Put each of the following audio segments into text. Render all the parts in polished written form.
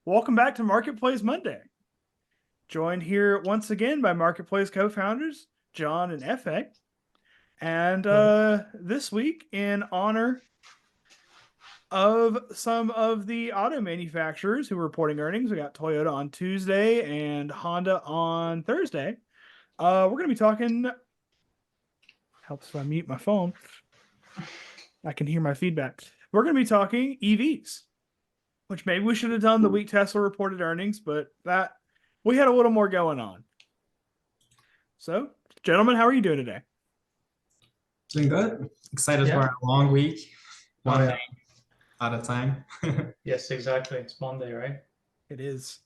Welcome back to MarketPlays Monday. Joined here once again by MarketPlays co-founders John and Efe. And this week, in honor of some of the auto manufacturers who are reporting earnings, we got Toyota on Tuesday and Honda on Thursday. We're going to be talking. Helps if I mute my phone. I can hear my feedback. We're going to be talking EVs, which maybe we should have done the week Tesla reported earnings, but that we had a little more going on. So, gentlemen, how are you doing today? Doing good. Excited for a long week. One day at a time. Yes, exactly. It's Monday, right? It is.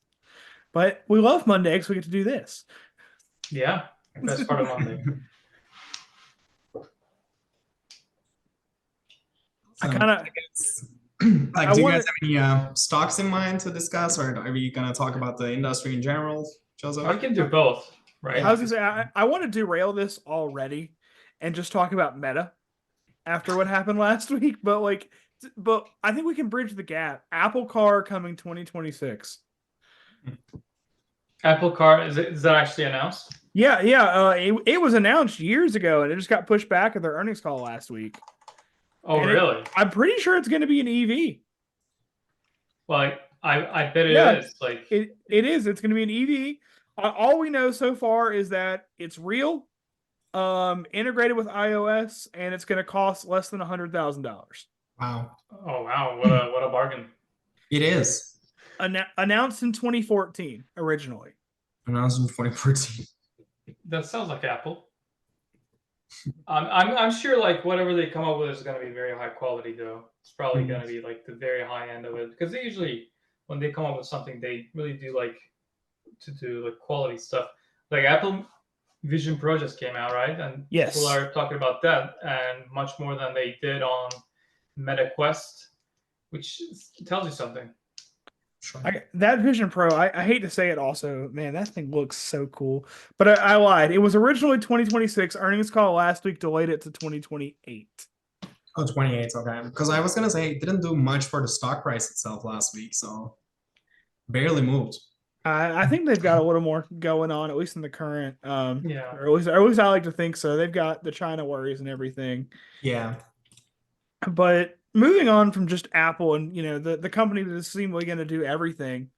But we love Monday because we get to do this. Yeah, best part of Monday. I kind of like. Do you guys have any stocks in mind to discuss, or are we gonna talk about the industry in general, Joseph? I can do both, right? I was gonna say I want to derail this already and just talk about Meta after what happened last week, but I think we can bridge the gap. Apple Car coming 2026. Apple Car is that actually announced? Yeah. It was announced years ago, and it just got pushed back at their earnings call last week. Oh, and really? I'm pretty sure it's going to be an EV. Well, I bet it is. Like it is. It's going to be an EV. All we know so far is that it's real, integrated with iOS, and it's going to cost less than $100,000. Wow! Oh wow! What a bargain! It is. Announced in 2014 originally. Announced in 2014. That sounds like Apple. I'm sure like whatever they come up with is going to be very high quality though. It's probably going to be like the very high end of it because they usually when they come up with something they really do like to do like quality stuff. Like Apple Vision Pro just came out, right? And people are talking about that and much more than they did on Meta Quest, which tells you something. That Vision Pro, I hate to say it also, man, that thing looks so cool. But I lied. It was originally 2026. Earnings call last week delayed it to 2028. Oh, 28, okay. Because I was going to say it didn't do much for the stock price itself last week, so barely moved. I think they've got a little more going on, at least in the current. Or at least I like to think so. They've got the China worries and everything. Yeah. But moving on from just Apple and the company that is seemingly going to do everything,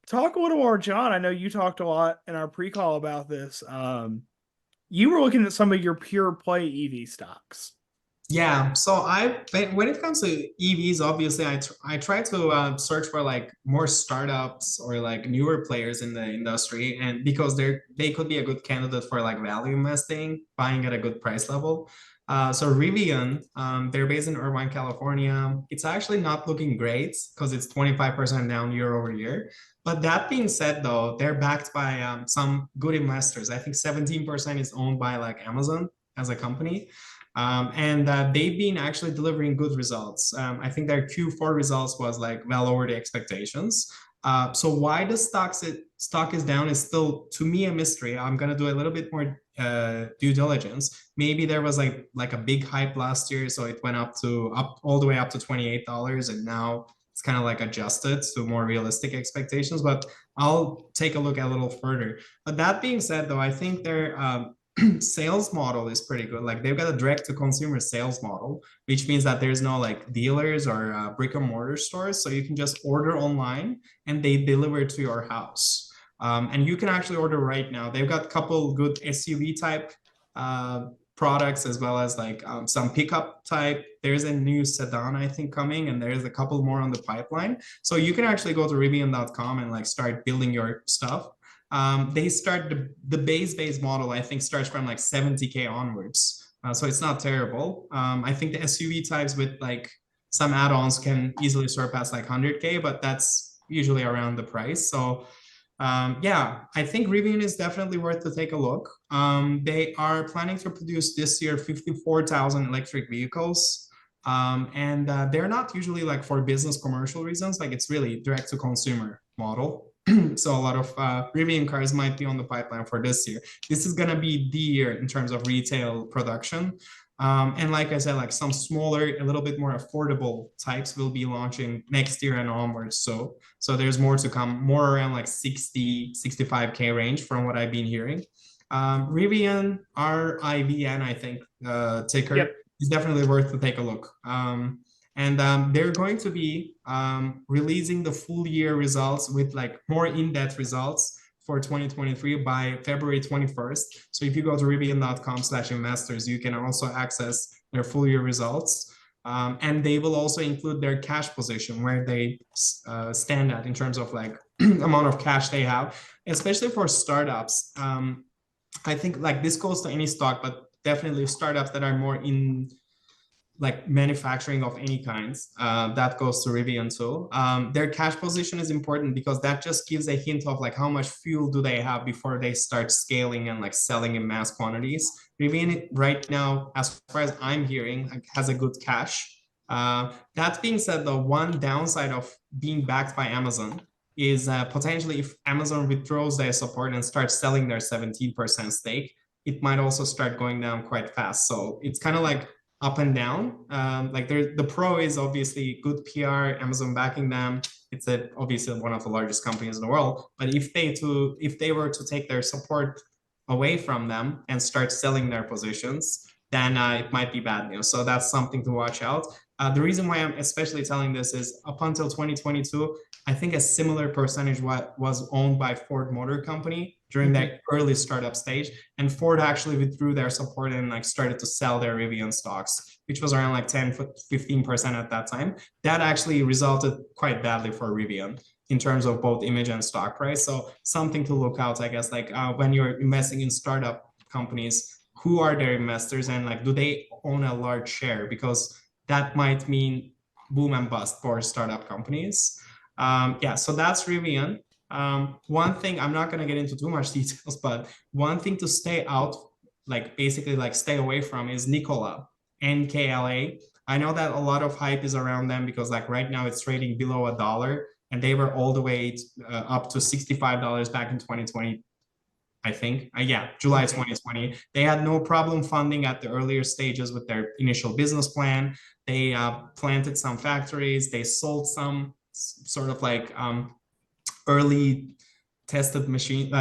talk a little more, John. I know you talked a lot in our pre-call about this. You were looking at some of your pure play EV stocks. Yeah, so when it comes to EVs, obviously I try to search for like more startups or like newer players in the industry, and because they could be a good candidate for like value investing, buying at a good price level. So Rivian, they're based in Irvine, California. It's actually not looking great because it's 25% down year over year. But that being said, though, they're backed by some good investors. I think 17% is owned by like Amazon as a company. And they've been actually delivering good results. I think their Q4 results was like well over the expectations. So why the stock is down is still to me a mystery. I'm gonna do a little bit more due diligence. Maybe there was like a big hype last year, so it went up all the way up to $28, and now it's kind of like adjusted to more realistic expectations. But I'll take a look a little further. But that being said, though, I think they're sales model is pretty good. Like they've got a direct to consumer sales model, which means that there's no like dealers or brick and mortar stores. So you can just order online and they deliver to your house. And you can actually order right now. They've got a couple good SUV type products as well as like some pickup type. There's a new sedan, I think, coming, and there's a couple more on the pipeline. So you can actually go to Rivian.com and like start building your stuff. They start the base model, I think, starts from like 70K onwards. So it's not terrible. I think the SUV types with like some add-ons can easily surpass like 100K, but that's usually around the price. So yeah, I think Rivian is definitely worth to take a look. They are planning to produce this year 54,000 electric vehicles. And they're not usually like for business commercial reasons, like it's really direct to consumer model. So a lot of Rivian cars might be on the pipeline for this year. This is going to be the year in terms of retail production. And like I said, like some smaller, a little bit more affordable types will be launching next year and onwards. So there's more to come, more around like 60, 65K range from what I've been hearing. Rivian, RIVN, I think, ticker, Yep. is definitely worth to take a look. And they're going to be releasing the full year results with like more in-depth results for 2023 by February 21st. So if you go to rivian.com/investors, you can also access their full year results. And they will also include their cash position, where they stand at in terms of like amount of cash they have, especially for startups. I think like this goes to any stock, but definitely startups that are more in like manufacturing of any kinds, that goes to Rivian too. Their cash position is important because that just gives a hint of like how much fuel do they have before they start scaling and like selling in mass quantities. Rivian right now, as far as I'm hearing, like, has a good cash. That being said, the one downside of being backed by Amazon is potentially if Amazon withdraws their support and starts selling their 17% stake, it might also start going down quite fast. So it's kind of like up and down. Like the pro is obviously good PR, Amazon backing them. It's obviously one of the largest companies in the world. But if they were to take their support away from them and start selling their positions, then it might be bad news. So that's something to watch out. The reason why I'm especially telling this is up until 2022, I think a similar percentage was owned by Ford Motor Company during that early startup stage. And Ford actually withdrew their support and like started to sell their Rivian stocks, which was around like 10, 15% at that time. That actually resulted quite badly for Rivian in terms of both image and stock price. So something to look out, I guess, like when you're investing in startup companies, who are their investors and like, do they own a large share? Because that might mean boom and bust for startup companies. Yeah, so that's Rivian. One thing, I'm not going to get into too much details, but one thing to stay out, like basically like stay away from, is Nikola, NKLA. I know that a lot of hype is around them because like right now it's trading below $1 and they were all the way up to $65 back in 2020. I think, yeah, July 2020. They had no problem funding at the earlier stages with their initial business plan. They planted some factories. They sold some sort of like early tested machine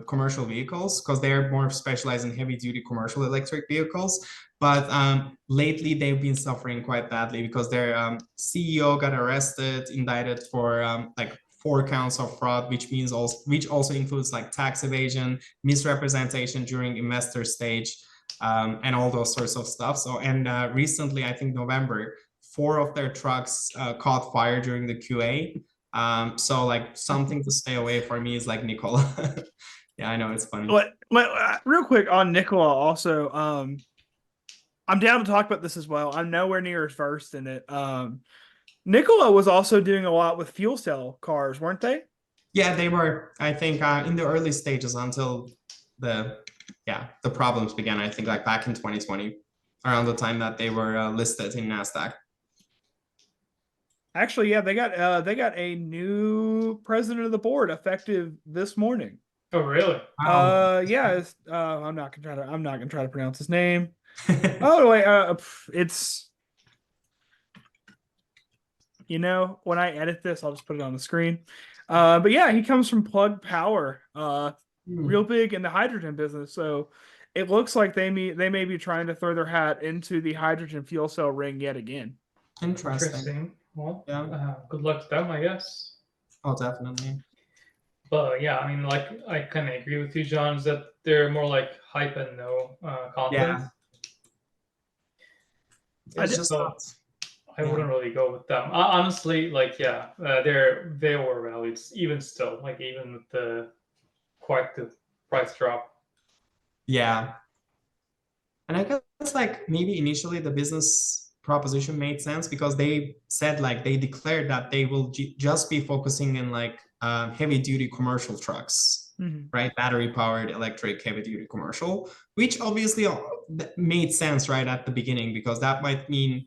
commercial vehicles because they're more specialized in heavy duty commercial electric vehicles. But lately they've been suffering quite badly because their CEO got arrested, indicted for like 4 counts of fraud, which also includes like tax evasion, misrepresentation during investor stage, and all those sorts of stuff. So, and recently, I think November, 4 of their trucks caught fire during the QA. So like something to stay away for me is like Nikola. Yeah, I know it's funny. Real quick on Nikola also, I'm down to talk about this as well. I'm nowhere near as versed in it. Nikola was also doing a lot with fuel cell cars, weren't they? Yeah, they were, I think, in the early stages until the problems began, I think like back in 2020, around the time that they were listed in NASDAQ. Actually, yeah, they got a new president of the board effective this morning. Oh, really? Yeah, I'm not gonna try to pronounce his name. Oh wait, it's, you know, when I edit this, I'll just put it on the screen. But yeah, he comes from Plug Power, real big in the hydrogen business. So it looks like they may be trying to throw their hat into the hydrogen fuel cell ring yet again. Interesting. Well, yeah. Good luck to them, I guess. Oh, definitely. But yeah, I mean, like I kind of agree with you, John, is that they're more like hype and no content. Yeah. I wouldn't really go with them. Honestly, like yeah, they overvalued even still, like even with the price drop. Yeah. And I guess like maybe initially the business proposition made sense because they said like they declared that they will just be focusing in like heavy duty commercial trucks, right? Battery powered electric heavy duty commercial, which obviously made sense right at the beginning because that might mean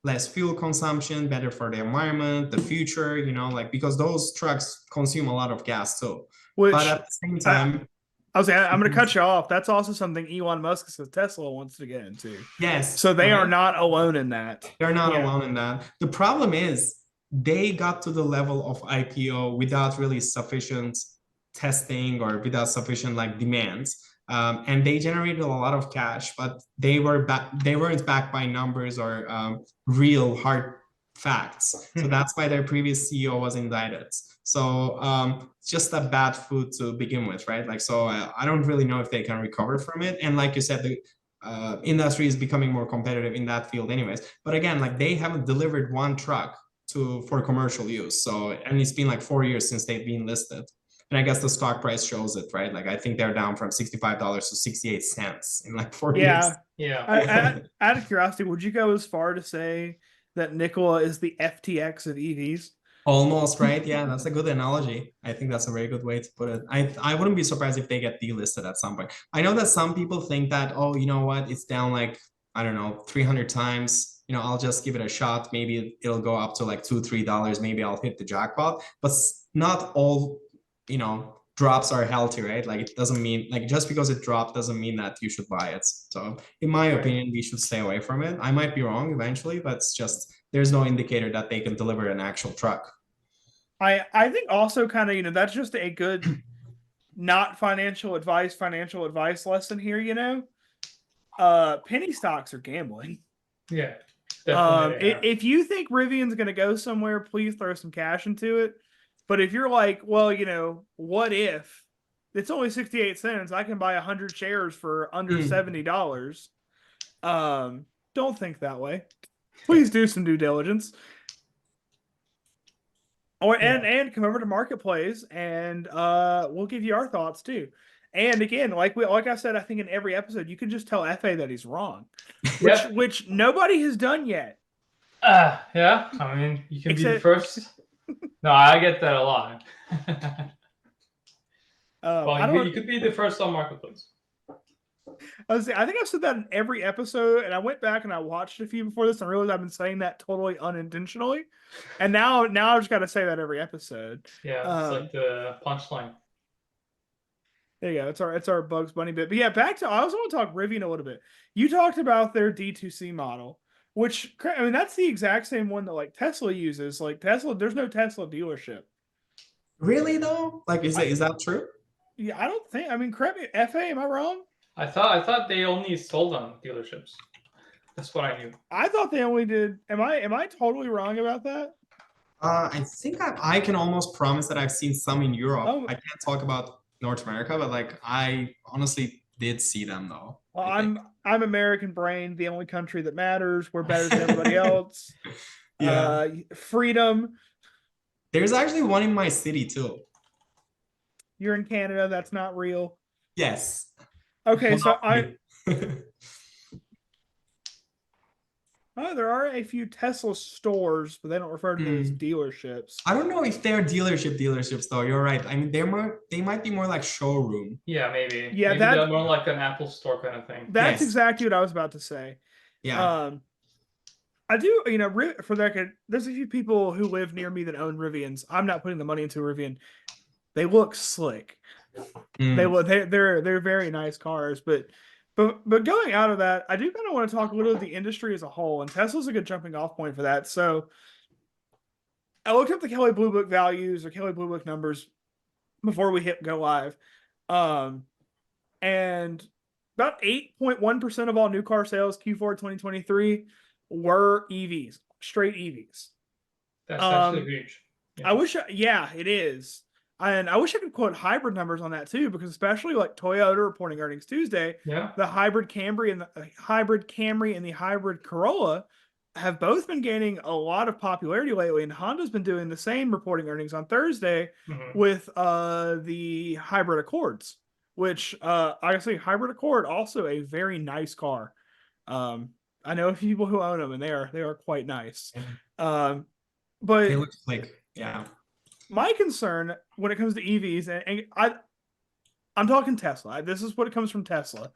less fuel consumption, better for the environment, the future, you know, like because those trucks consume a lot of gas too. Which, but at the same time, I was saying, I'm going to cut you off. That's also something Elon Musk says Tesla wants to get into. Yes. So they are not alone in that. They're not alone in that. The problem is they got to the level of IPO without really sufficient testing or without sufficient like demands. And they generated a lot of cash, but they weren't backed by numbers or real hard facts. So that's why their previous CEO was indicted. So it's just a bad food to begin with, right? Like, so I don't really know if they can recover from it. And like you said, the industry is becoming more competitive in that field anyways. But again, like they haven't delivered one truck for commercial use. So, and it's been like 4 years since they've been listed. And I guess the stock price shows it, right? Like I think they're down from $65 to 68 cents in like 4 years. Yeah. Out of curiosity, would you go as far to say that Nikola is the FTX of EVs? Almost, right? Yeah, that's a good analogy. I think that's a very good way to put it. I wouldn't be surprised if they get delisted at some point. I know that some people think that, oh, you know what? It's down like, I don't know, 300 times. You know, I'll just give it a shot. Maybe it'll go up to like $2-3. Maybe I'll hit the jackpot. But not all, you know, drops are healthy, right? Like it doesn't mean, like just because it dropped doesn't mean that you should buy it. So in my opinion, we should stay away from it. I might be wrong eventually, but it's just, there's no indicator that they can deliver an actual truck. I think also kind of, you know, that's just a good not financial advice lesson here, you know. Penny stocks are gambling. Yeah. Definitely, if you think Rivian's going to go somewhere, please throw some cash into it. But if you're like, well, you know, what if it's only 68 cents? I can buy 100 shares for under $70. Don't think that way. Please do some due diligence. And come over to MarketPlays and we'll give you our thoughts too. And again, like I said, I think in every episode, you can just tell Efe that he's wrong, which nobody has done yet. Yeah, I mean, you can be the first. No, I get that a lot. Well, you could be the first on MarketPlays. I think I've said that in every episode, and I went back and I watched a few before this and realized I've been saying that totally unintentionally. And now I've just got to say that every episode. Yeah, it's like the punchline. There you go. It's our Bugs Bunny bit. But yeah, back to, I also want to talk Rivian a little bit. You talked about their D2C model, which, I mean, that's the exact same one that like Tesla uses. Like Tesla, there's no Tesla dealership. Really though? Like, is that true? Yeah, I don't think. I mean, correct me, Efe, am I wrong? I thought they only sold on dealerships. That's what I knew. I thought they only did. Am I totally wrong about that? I think I can almost promise that I've seen some in Europe. Oh. I can't talk about North America, but like I honestly did see them though. Well, I'm American brain, the only country that matters. We're better than everybody else. Yeah. Freedom. There's actually one in my city too. You're in Canada. That's not real. Yes. Okay, so there are a few Tesla stores, but they don't refer to them as dealerships. I don't know if they're dealerships though. You're right. I mean, they might be more like showroom. Yeah, maybe. Yeah, maybe they're more like an Apple store kind of thing. That's exactly what I was about to say. Yeah. I do, you know, for the record, there's a few people who live near me that own Rivians. I'm not putting the money into a Rivian. They look slick. They're very nice cars, but going out of that, I do kind of want to talk a little of the industry as a whole, and Tesla's a good jumping off point for that. So I looked up the Kelley Blue Book values or Kelley Blue Book numbers before we hit go live, and about 8.1% of all new car sales Q4 2023 were EVs, straight EVs. That's actually huge. Yeah. It is. And I wish I could quote hybrid numbers on that too, because especially like Toyota reporting earnings Tuesday, the hybrid Camry and the hybrid Corolla have both been gaining a lot of popularity lately, and Honda's been doing the same, reporting earnings on Thursday with the hybrid Accords, which I say hybrid Accord, also a very nice car. I know a few people who own them, and they are quite nice. But they look like my concern when it comes to EVs, and I'm talking Tesla. This is what it comes from Tesla.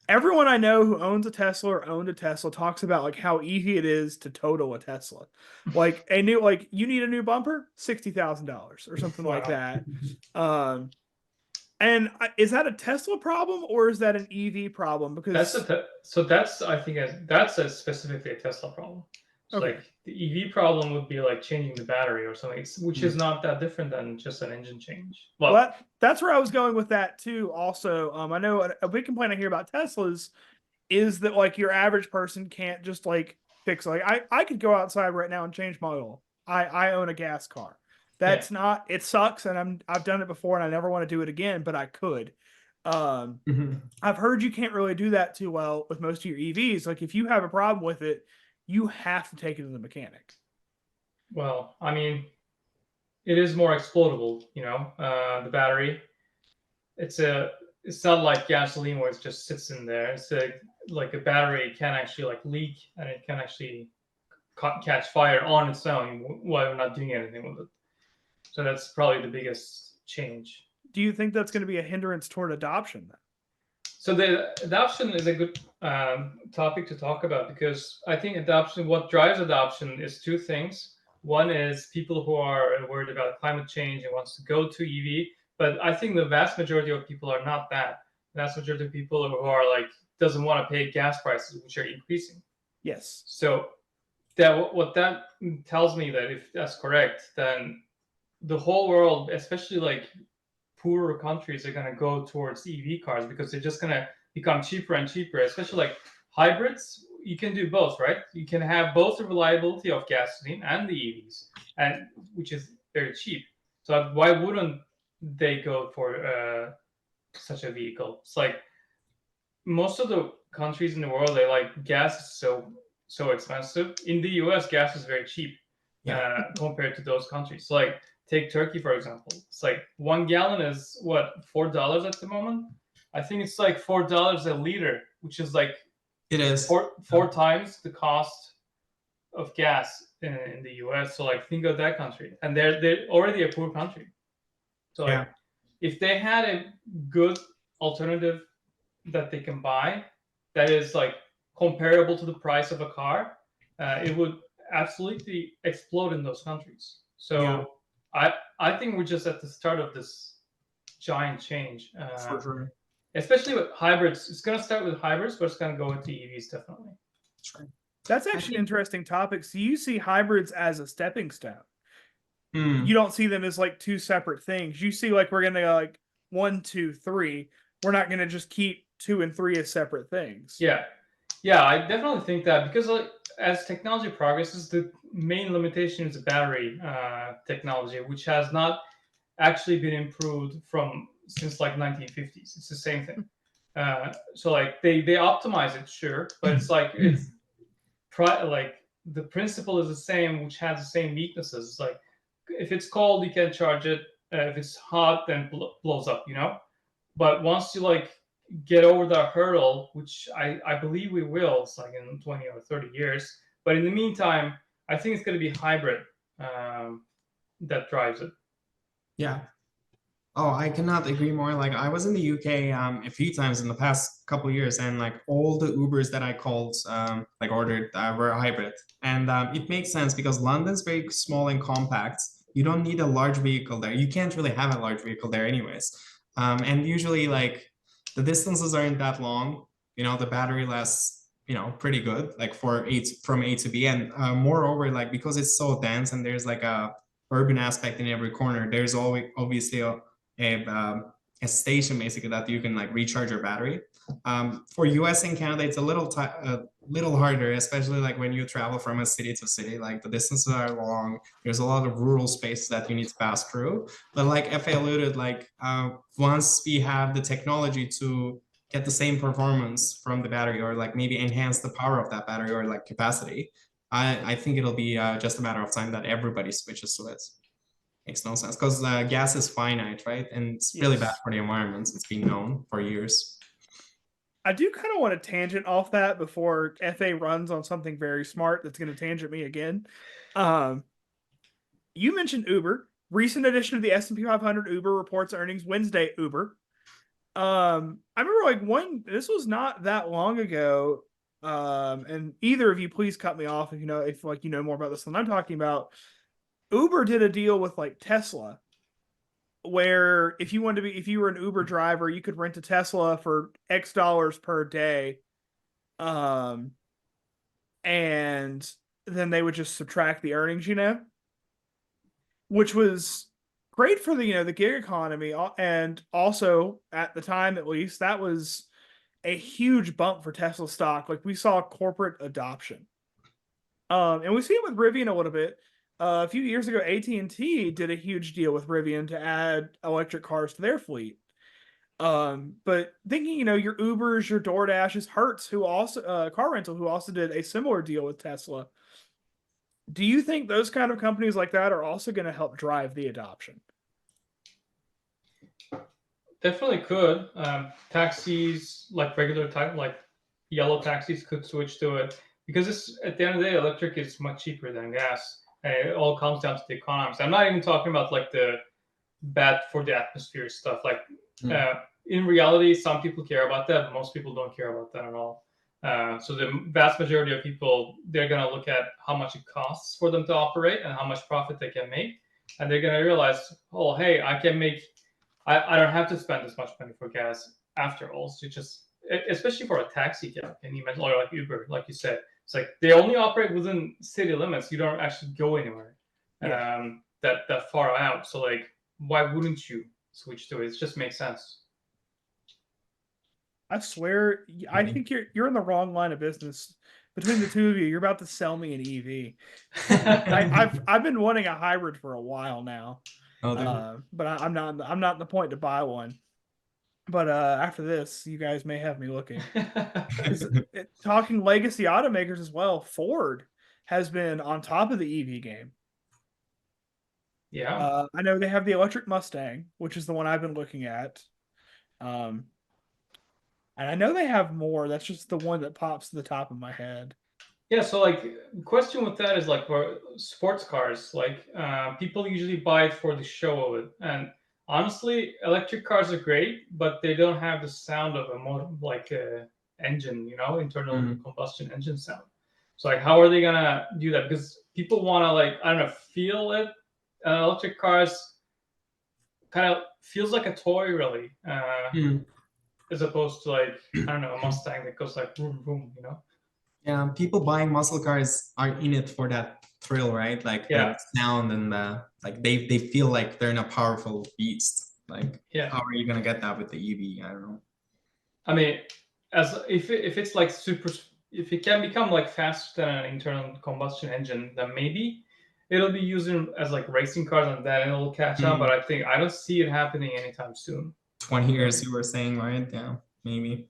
Everyone I know who owns a Tesla or owned a Tesla talks about like how easy it is to total a Tesla. Like you need a new bumper, $60,000 or something like that. And is that a Tesla problem or is that an EV problem? Because that's I think that's specifically a Tesla problem. So okay. like the EV problem would be like changing the battery or something, which is not that different than just an engine change. Well, that's where I was going with that too. Also, I know a big complaint I hear about Teslas is that like your average person can't just like fix like I could go outside right now and change my oil. I own a gas car. That's not it sucks and I've done it before and I never want to do it again, but I could. I've heard you can't really do that too well with most of your EVs. Like if you have a problem with it, you have to take it to the mechanic. Well, I mean, it is more explodable, the battery. It's not like gasoline where it just sits in there. It's like a battery can actually like leak and it can actually catch fire on its own while you're not doing anything with it. So that's probably the biggest change. Do you think that's going to be a hindrance toward adoption then? So the adoption is a good topic to talk about because I think what drives adoption is two things. One is people who are worried about climate change and wants to go to EV. But I think the vast majority of people are not that. The vast majority of people who are like doesn't want to pay gas prices, which are increasing. Yes. So what that tells me that if that's correct, then the whole world, especially like poorer countries, are going to go towards EV cars because they're just going to become cheaper and cheaper. Especially like hybrids, you can do both, right? You can have both the reliability of gasoline and the EVs, and which is very cheap. So why wouldn't they go for such a vehicle? It's like most of the countries in the world, they like gas is so expensive. In the US, gas is very cheap compared to those countries. So like take Turkey for example. It's like 1 gallon is what, $4 at the moment. I think it's like $4 a liter, which is like it is four times the cost of gas in the US. So like think of that country, and they're already a poor country. So like, if they had a good alternative that they can buy that is like comparable to the price of a car, it would absolutely explode in those countries. So I think we're just at the start of this giant change. For sure. Especially with hybrids. It's going to start with hybrids, but it's going to go into EVs definitely. That's actually an interesting topic. So you see hybrids as a stepping stone. You don't see them as like two separate things. You see like we're going to go like 1, 2, 3. We're not going to just keep 2 and 3 as separate things. Yeah, I definitely think that because like, as technology progresses, the main limitation is the battery technology, which has not actually been improved since like 1950s. It's the same thing. So like they optimize it, sure, but it's like like the principle is the same, which has the same weaknesses. It's like if it's cold, you can charge it. If it's hot, then blows up, But once you like get over that hurdle, which I believe we will, it's like in 20 or 30 years. But in the meantime, I think it's going to be hybrid that drives it. Yeah. Oh, I cannot agree more. Like I was in the UK a few times in the past couple of years, and like all the Ubers that I called, like ordered, were hybrid, and it makes sense because London's very small and compact. You don't need a large vehicle there. You can't really have a large vehicle there, anyways. And usually, like the distances aren't that long. The battery lasts, pretty good, like from A to B, and moreover, like because it's so dense and there's like a urban aspect in every corner, there's always obviously a station basically that you can like recharge your battery. For US and Canada, it's a little harder, especially like when you travel from a city to city. Like the distances are long. There's a lot of rural space that you need to pass through. But like Efe alluded, like once we have the technology to get the same performance from the battery, or like maybe enhance the power of that battery or like capacity, I think it'll be just a matter of time that everybody switches to it. Makes no sense because gas is finite, right? And it's really bad for the environment. It's been known for years. I do kind of want to tangent off that before Efe runs on something very smart that's going to tangent me again. You mentioned Uber. Recent edition of the S&P 500 Uber reports earnings Wednesday. Uber. I remember like this was not that long ago. And either of you, please cut me off if you know more about this than I'm talking about. Uber did a deal with like Tesla where if you were an Uber driver, you could rent a Tesla for X dollars per day. And then they would just subtract the earnings, which was great for the gig economy. And also at the time, at least, that was a huge bump for Tesla stock. Like, we saw corporate adoption. And we see it with Rivian a little bit. A few years ago, AT&T did a huge deal with Rivian to add electric cars to their fleet. But thinking, your Ubers, your DoorDashes, Hertz, who also car rental, who also did a similar deal with Tesla. Do you think those kind of companies like that are also going to help drive the adoption? Definitely could. Taxis, like regular type, like yellow taxis, could switch to it because at the end of the day, electric is much cheaper than gas. And it all comes down to the economics. I'm not even talking about like the bad for the atmosphere stuff. Like in reality, some people care about that, but most people don't care about that at all. So the vast majority of people, they're going to look at how much it costs for them to operate and how much profit they can make. And they're going to realize, oh, hey, I don't have to spend as much money for gas after all. So just, especially for a taxi cab, and you mentioned, or like Uber, like you said, it's like they only operate within city limits. You don't actually go anywhere that far out. So like, why wouldn't you switch to it? It just makes sense. I swear, I think you're in the wrong line of business. Between the two of you, you're about to sell me an EV. I've been wanting a hybrid for a while now, but I'm not in the point to buy one. But after this, you guys may have me looking. Talking legacy automakers as well, Ford has been on top of the EV game. Yeah. I know they have the electric Mustang, which is the one I've been looking at. And I know they have more. That's just the one that pops to the top of my head. Yeah, so like the question with that is like for sports cars, like people usually buy it for the show of it. And honestly, electric cars are great, but they don't have the sound of a motor, like a engine, internal combustion engine sound. So like, how are they gonna do that? Because people want to, like, I don't know, feel it. Electric cars kind of feels like a toy, really, as opposed to like, I don't know, a Mustang that goes like boom, boom, Yeah, people buying muscle cars are in it for that thrill, right? Like the sound and like they feel like they're in a powerful beast. Like, how are you gonna get that with the EV? I don't know. I mean, as if it's like if it can become like faster than an internal combustion engine, then maybe it'll be used as like racing cars, and then it'll catch up. But I don't see it happening anytime soon. 20 years, you were saying, right? Yeah, maybe.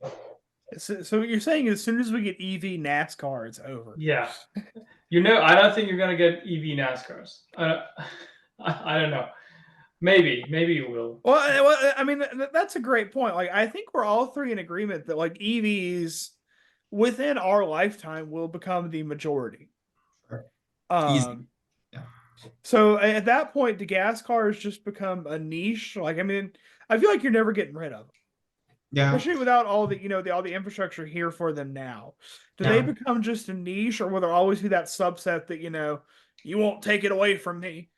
So you're saying as soon as we get EV NASCAR, it's over? Yeah. I don't think you're going to get EV NASCARs. I don't know. Maybe you will. Well, I mean, that's a great point. Like, I think we're all three in agreement that like EVs within our lifetime will become the majority. Easy. Yeah. So at that point, do gas cars just become a niche? Like, I mean, I feel like you're never getting rid of them. Yeah. Especially without all the all the infrastructure here for them now. Do they become just a niche, or will there always be that subset that you won't take it away from me?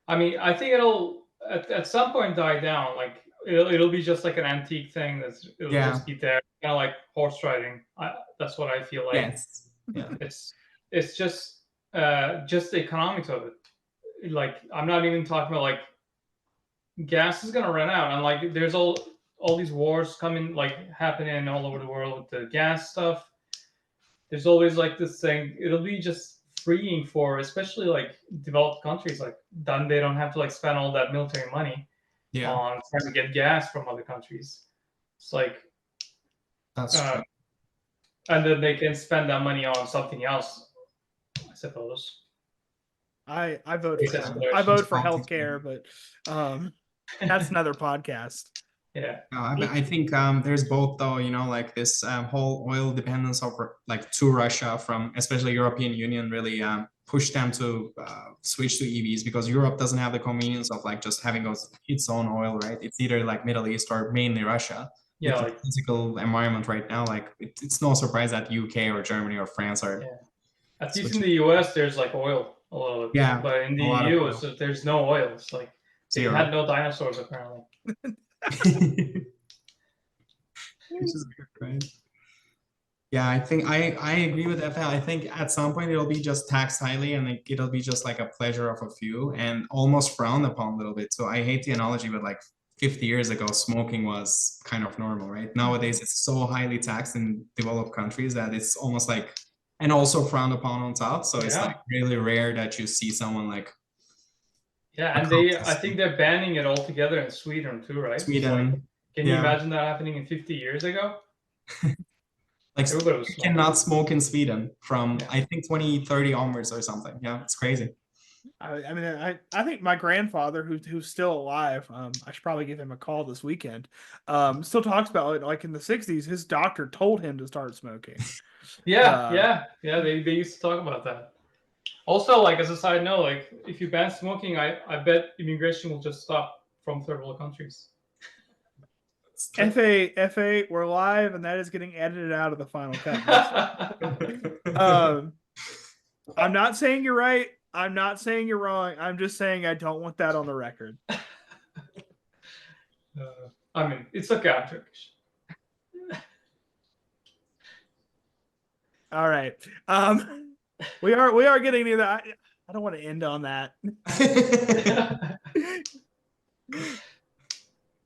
I mean, I think it'll at some point die down. Like it'll be just like an antique thing it'll just be there, kind of like horse riding. That's what I feel like. Yes. Yeah. It's just the economics of it. Like, I'm not even talking about like gas is gonna run out, and like there's all these wars happening all over the world with the gas stuff. There's always like this thing. It'll be just freeing for especially like developed countries. Like, then they don't have to like spend all that military money on trying to get gas from other countries. It's like that's true. And then they can spend that money on something else, I suppose. I vote for healthcare, but that's another podcast. Yeah. I think there's both, though, like this whole oil dependence to Russia from especially European Union really pushed them to switch to EVs, because Europe doesn't have the convenience of like just having its own oil, right? It's either like Middle East or mainly Russia. Yeah, like the physical environment right now, like it's no surprise that UK or Germany or France are. Yeah. At least in the US, there's like oil a little bit. Yeah. But in the EU, there's no oil. It's like They had no dinosaurs apparently. Which is weird, right? Yeah, I think I agree with Efe. I think at some point it'll be just taxed highly, and like, it'll be just like a pleasure of a few, and almost frowned upon a little bit. So I hate the analogy, but like 50 years ago, smoking was kind of normal, right? Nowadays, it's so highly taxed in developed countries that it's almost like, and also frowned upon on top. So it's like really rare that you see someone like. Yeah, and I think they're banning it altogether in Sweden too, right? Sweden. Like, can you imagine that happening in 50 years ago? Like you cannot smoke in Sweden from I think 2030 onwards or something. Yeah, it's crazy. I mean, I think my grandfather, who's still alive, I should probably give him a call this weekend. Still talks about it. Like in the '60s, his doctor told him to start smoking. Yeah. They used to talk about that. Also, like as a side note, like if you ban smoking, I bet immigration will just stop from third world countries. Efe, we're live, and that is getting edited out of the final cut. I'm not saying you're right. I'm not saying you're wrong. I'm just saying I don't want that on the record. I mean, it's okay. I'm Turkish. All right. We are getting near that. I don't want to end on that.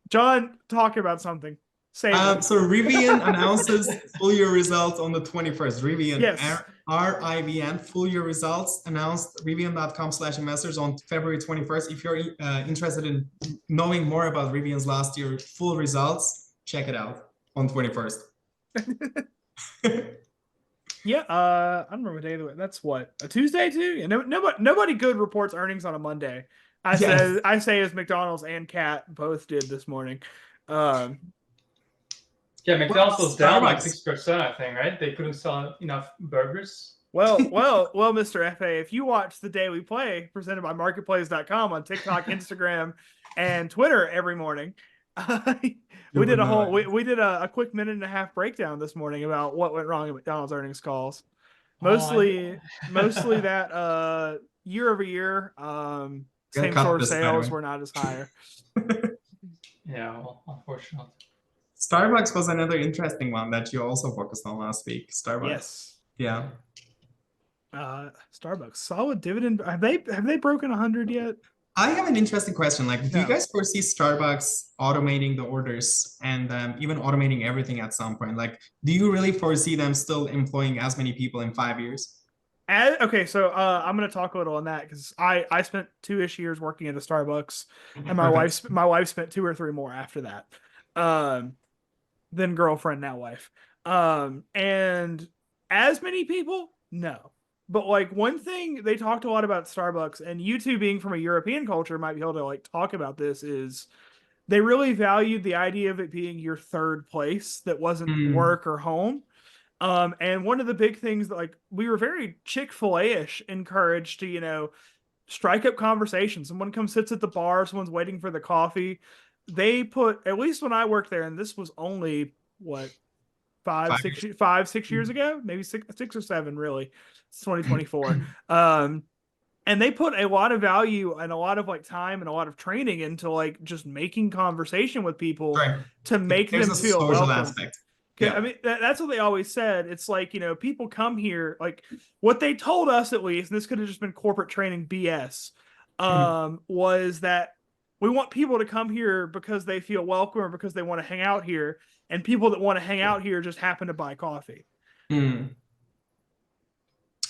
John, talk about something. So Rivian announces full year results on the 21st. Rivian, yes. RIVN, full year results announced rivian.com/investors on February 21st. If you're interested in knowing more about Rivian's last year full results, check it out on 21st. Yeah, I don't remember what day. That's what, a Tuesday too. Yeah, nobody good reports earnings on a Monday. I say as McDonald's and Cat both did this morning. Yeah, McDonald's was down like 6%, I think, right? They couldn't sell enough burgers. Well, Mr. Efe, if you watch The Day We Play, presented by MarketPlays.com on TikTok, Instagram, and Twitter every morning, we did a quick 1.5-minute breakdown this morning about what went wrong at McDonald's earnings calls. Mostly that year over year, same store sales were not as high. Yeah, well, unfortunately. Starbucks was another interesting one that you also focused on last week. Starbucks. Yes. Yeah. Starbucks, solid dividend. Have they broken 100 yet? I have an interesting question. Like, do you guys foresee Starbucks automating the orders and even automating everything at some point? Like, do you really foresee them still employing as many people in 5 years? Okay, so I'm going to talk a little on that because I spent 2-ish years working at a Starbucks, and my wife spent 2 or 3 more after that. Then girlfriend, now wife. And as many people, no. But like one thing they talked a lot about Starbucks, and you two being from a European culture might be able to like talk about this, is they really valued the idea of it being your third place that wasn't work or home. And one of the big things that like we were very Chick-fil-A-ish encouraged to, strike up conversation. Someone comes sits at the bar, someone's waiting for the coffee. They put, at least when I worked there, and this was only what, 5-6 years ago, maybe 6 or 7, really. It's 2024. And they put a lot of value and a lot of like time and a lot of training into like just making conversation with people to make them feel welcome. Aspect. Yeah. I mean, that's what they always said. It's like, people come here, like what they told us at least, and this could have just been corporate training BS, was that we want people to come here because they feel welcome or because they want to hang out here. And people that want to hang out here just happen to buy coffee.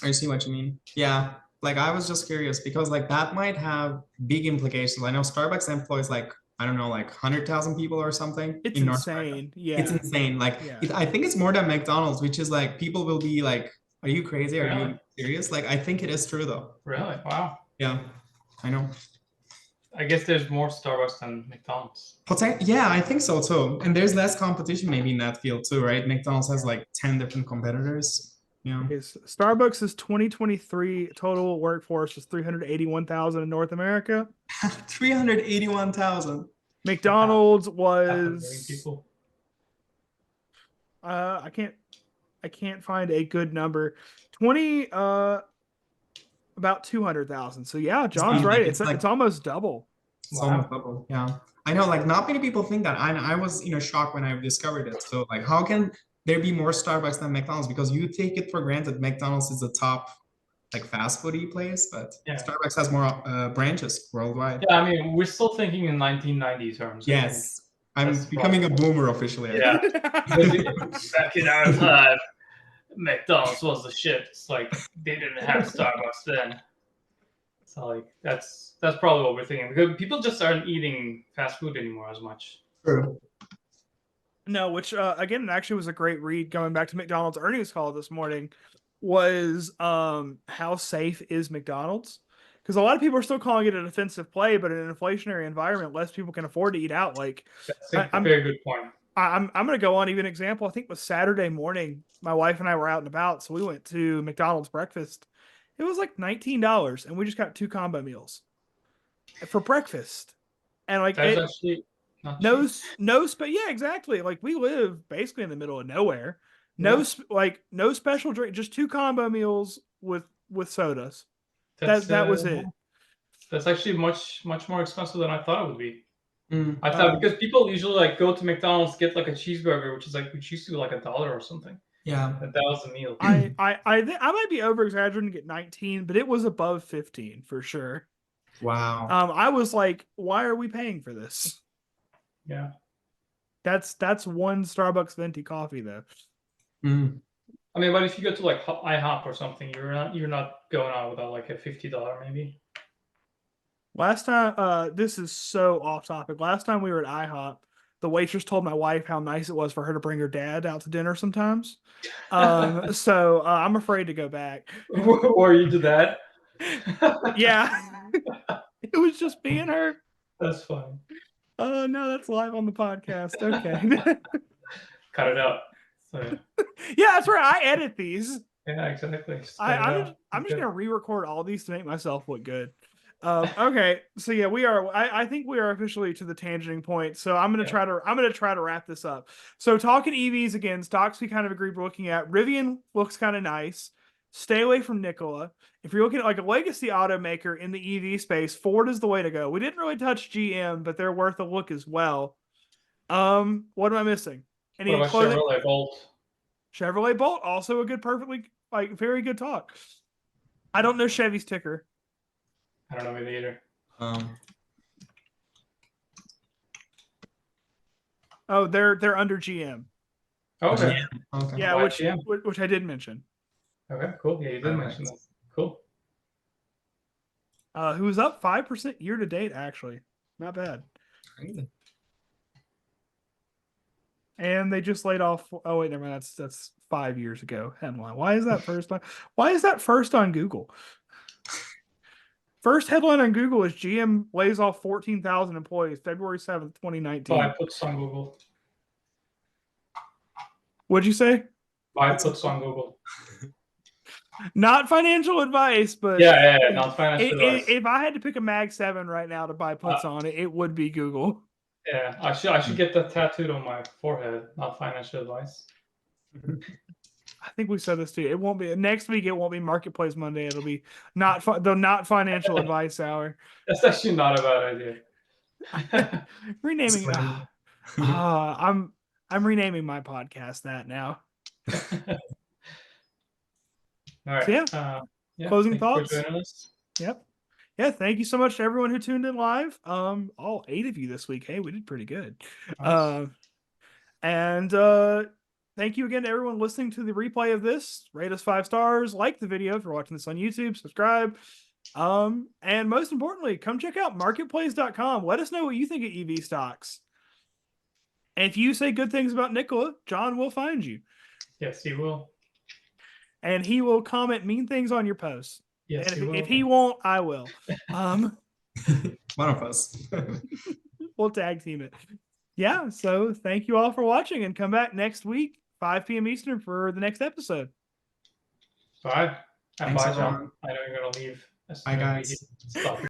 I see what you mean. Yeah. Like I was just curious because like that might have big implications. I know Starbucks employs like, I don't know, like 100,000 people or something. It's insane. Yeah. It's insane. Like I think it's more than McDonald's, which is like people will be like, are you crazy? Are you serious? Like I think it is true though. Really? Wow. Yeah, I know. I guess there's more Starbucks than McDonald's. Yeah, I think so too. And there's less competition maybe in that field too, right? McDonald's has like 10 different competitors. Yeah. Starbucks' 2023 total workforce was 381,000 in North America. 381,000. McDonald's was I can't find a good number. About 200,000. So yeah, John's right. It's almost double. It's almost double. Yeah. I know, like not many people think that. I was in a shock when I discovered it. So like how can there be more Starbucks than McDonald's? Because you take it for granted McDonald's is the top like fast foodie place, but Yeah. Starbucks has more branches worldwide. Yeah, I mean, we're still thinking in 1990 terms. Yes. I'm That's becoming a boomer officially. Yeah. Back in our time, McDonald's was the shit. It's like they didn't have Starbucks then. So like that's probably what we're thinking, because people just aren't eating fast food anymore as much. True. No, which again, it actually was a great read going back to McDonald's earnings call this morning, was how safe is McDonald's? Because a lot of people are still calling it a defensive play, but in an inflationary environment, less people can afford to eat out. Like, That's a very good point. I'm going to go on even example. I think it was Saturday morning. My wife and I were out and about, so we went to McDonald's breakfast. It was like $19, and we just got 2 combo meals for breakfast. And like That's actually not cheap. but yeah, exactly. Like we live basically in the middle of nowhere. No special drink, just 2 combo meals with sodas. That was it. That's actually much more expensive than I thought it would be. I Mm. thought because people usually like go to McDonald's, get like a cheeseburger, which used to be like $1 or something. Yeah. That was the meal. I might be over exaggerating to get 19, but it was above 15 for sure. Wow. I was like, why are we paying for this? Yeah. That's one Starbucks venti coffee though. Mm. I mean, but if you go to like IHOP or something, you're not going out without like a $50 maybe. Last time, this is so off topic. Last time we were at IHOP, the waitress told my wife how nice it was for her to bring her dad out to dinner sometimes. So I'm afraid to go back. Or you did that? Yeah. It was just me and her. That's fine. Oh no, that's live on the podcast. Okay. Cut it out. So, yeah, that's where I edit these. yeah, exactly. I'm just gonna re-record all these to make myself look good. Okay, so yeah, we are. I think we are officially to the tangenting point. So I'm gonna try to wrap this up. So talking EVs again, stocks we kind of agreed we're looking at. Rivian looks kind of nice. Stay away from Nikola. If you're looking at like a legacy automaker in the EV space, Ford is the way to go. We didn't really touch GM, but they're worth a look as well. What am I missing? What about Chevrolet Bolt? Chevrolet Bolt, also a good, perfectly like very good talk. I don't know Chevy's ticker. I don't know maybe either. Oh, they're under GM. Okay. Okay. Yeah, which I did mention. Okay, cool. Yeah, you did mention that. Cool. Who was up 5% year to date, actually. Not bad. Crazy. And they just laid off. Oh wait, never mind. That's 5 years ago. Headline. Why is that first on? Why is that first on Google? First headline on Google is GM lays off 14,000 employees, February 7th, 2019. Buy puts on Google. What'd you say? Buy puts on Google. Not financial advice, but yeah, not financial advice. If I had to pick a Mag 7 right now to buy puts on it, it would be Google. Yeah, I should get that tattooed on my forehead. Not financial advice. I think we said this too. It won't be next week. It won't be Marketplays Monday. It'll be not financial advice hour. That's actually not a bad idea. Renaming. I'm renaming my podcast that now. All right. So closing thoughts. Yep. Yeah, thank you so much to everyone who tuned in live. All 8 of you this week. Hey, we did pretty good. Nice. Thank you again to everyone listening to the replay of this. Rate us 5 stars, like the video if you're watching this on YouTube, subscribe. And most importantly, come check out marketplays.com. Let us know what you think of EV stocks. And if you say good things about Nikola, John will find you. Yes, he will. And he will comment mean things on your posts. Yes, and if he won't, I will. One of us. We'll tag team it. Yeah, so thank you all for watching, and come back next week, 5 p.m. Eastern, for the next episode. Bye. And Thanks, bye, everyone. John. I know you're going to leave. Bye, guys. Stop.